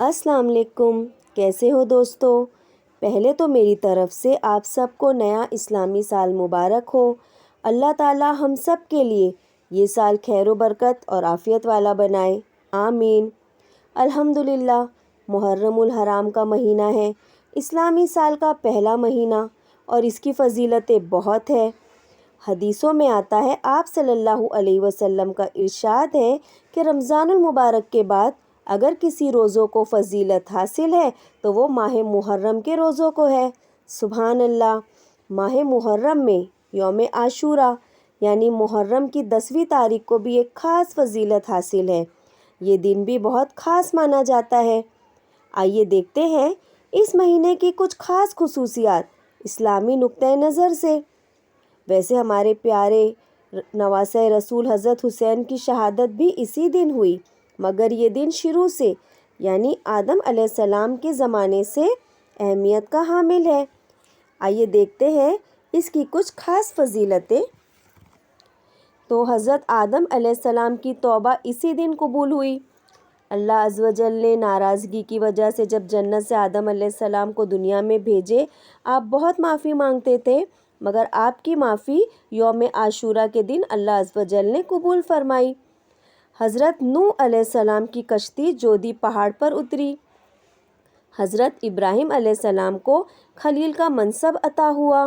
अस्सलाम वालेकुम। कैसे हो दोस्तों? पहले तो मेरी तरफ़ से आप सबको नया इस्लामी साल मुबारक हो। अल्लाह ताला हम सब के लिए ये साल खैर व बरकत और आफ़ियत वाला बनाए, आमीन। अल्हम्दुलिल्लाह, मुहर्रमुल हराम का महीना है, इस्लामी साल का पहला महीना, और इसकी फ़जीलतें बहुत है। हदीसों में आता है, आप सल्लल्लाहु अलैहि वसल्लम का इरशाद है कि रमज़ानुल मुबारक के बाद अगर किसी रोज़ों को फ़जीलत हासिल है तो वो माह मुहर्रम के रोज़ों को है। सुभान अल्लाह। माह मुहर्रम में यौम आशूरा यानी मुहर्रम की 10वीं तारीख को भी एक ख़ास फ़जीलत हासिल है। ये दिन भी बहुत ख़ास माना जाता है। आइए देखते हैं इस महीने की कुछ ख़ास खुसूसियात इस्लामी नुक्ते नज़र से। वैसे हमारे प्यारे नवासे रसूल हज़रत हुसैन की शहादत भी इसी दिन हुई, मगर ये दिन शुरू से यानी आदम अलैहिस्सलाम के ज़माने से अहमियत का हामिल है। आइए देखते हैं इसकी कुछ ख़ास फ़जीलतें। तो हज़रत आदम अलैहिस्सलाम की तौबा इसी दिन कबूल हुई। अल्लाह अज़्ज़ व जल ने नाराज़गी की वजह से जब जन्नत से आदम अलैहिस्सलाम को दुनिया में भेजे, आप बहुत माफ़ी मांगते थे, मगर आपकी माफ़ी यौम आशूरा के दिन अल्लाह अज़्ज़ व जल ने कबूल फरमाई। हज़रत नूह अलैहिस्सलाम की कश्ती जोदी पहाड़ पर उतरी। हज़रत इब्राहीम अलैहिस्सलाम को खलील का मनसब अता हुआ।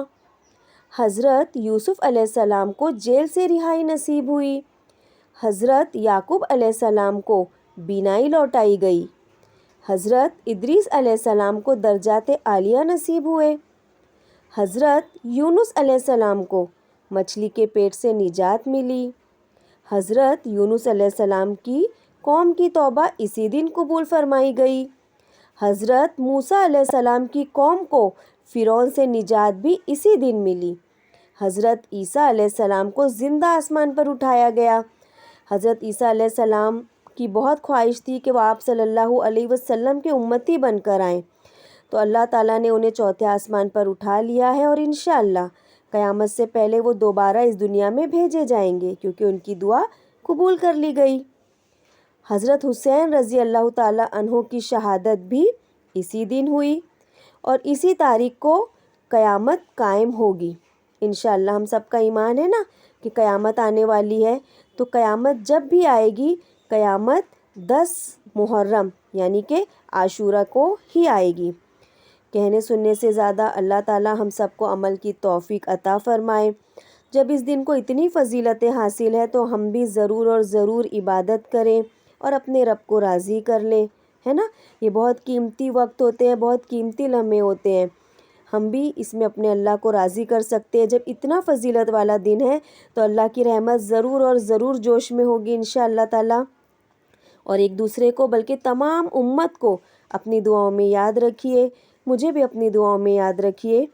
हज़रत यूसुफ़ अलैहिस्सलाम को जेल से रिहाई नसीब हुई। हज़रत याकूब अलैहिस्सलाम को बीनाई लौटाई गई। हज़रत इद्रीस अलैहिस्सलाम को दर्जाते आलिया नसीब हुए। हज़रत यूनुस अलैहिस्सलाम को मछली के पेट से निजात मिली। हज़रत यूनुस अलैहिस्सलाम की कौम की तौबा इसी दिन कबूल फरमाई गई। हज़रत मूसा अलैहिस्सलाम की कौम को फ़िरौन से निजात भी इसी दिन मिली। हज़रत ईसा अलैहिस्सलाम को ज़िंदा आसमान पर उठाया गया। हज़रत ईसा अलैहिस्सलाम की बहुत ख्वाहिश थी कि वह आप सल्लल्लाहु अलैहि वसल्लम के उम्मती बनकर आएँ, तो अल्लाह ताला ने उन्हें चौथे आसमान पर उठा लिया है और इंशाअल्लाह क़यामत से पहले वो दोबारा इस दुनिया में भेजे जाएंगे, क्योंकि उनकी दुआ कबूल कर ली गई। हज़रत हुसैन रज़ी अल्लाह ताला अन्हो की शहादत भी इसी दिन हुई और इसी तारीख को क़यामत कायम होगी। इंशाअल्लाह हम सबका ईमान है ना कि क़यामत आने वाली है, तो क़यामत जब भी आएगी, क़यामत 10 मुहर्रम यानी कि आशूरा को ही आएगी। कहने सुनने से ज़्यादा अल्लाह ताला हम सबको अमल की तौफ़ीक अता फ़रमाए। जब इस दिन को इतनी फ़जीलतें हासिल है तो हम भी ज़रूर और ज़रूर इबादत करें और अपने रब को राज़ी कर लें, है ना। ये बहुत कीमती वक्त होते हैं, बहुत कीमती लम्हे होते हैं। हम भी इसमें अपने अल्लाह को राज़ी कर सकते हैं। जब इतना फ़जीलत वाला दिन है तो अल्लाह की रहमत ज़रूर और ज़रूर जोश में होगी इंशाअल्लाह ताला। और एक दूसरे को बल्कि तमाम उम्मत को अपनी दुआओं में याद रखिए, मुझे भी अपनी दुआओं में याद रखिए।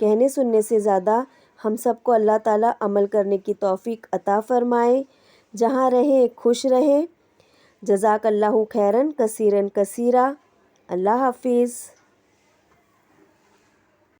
कहने सुनने से ज़्यादा हम सबको अल्लाह ताला अमल करने की तौफ़ीक अता फ़रमाए। जहाँ रहें खुश रहें। जज़ाकल्लाहु खैरन कसीरन कसीरा। अल्लाह हाफ़िज़।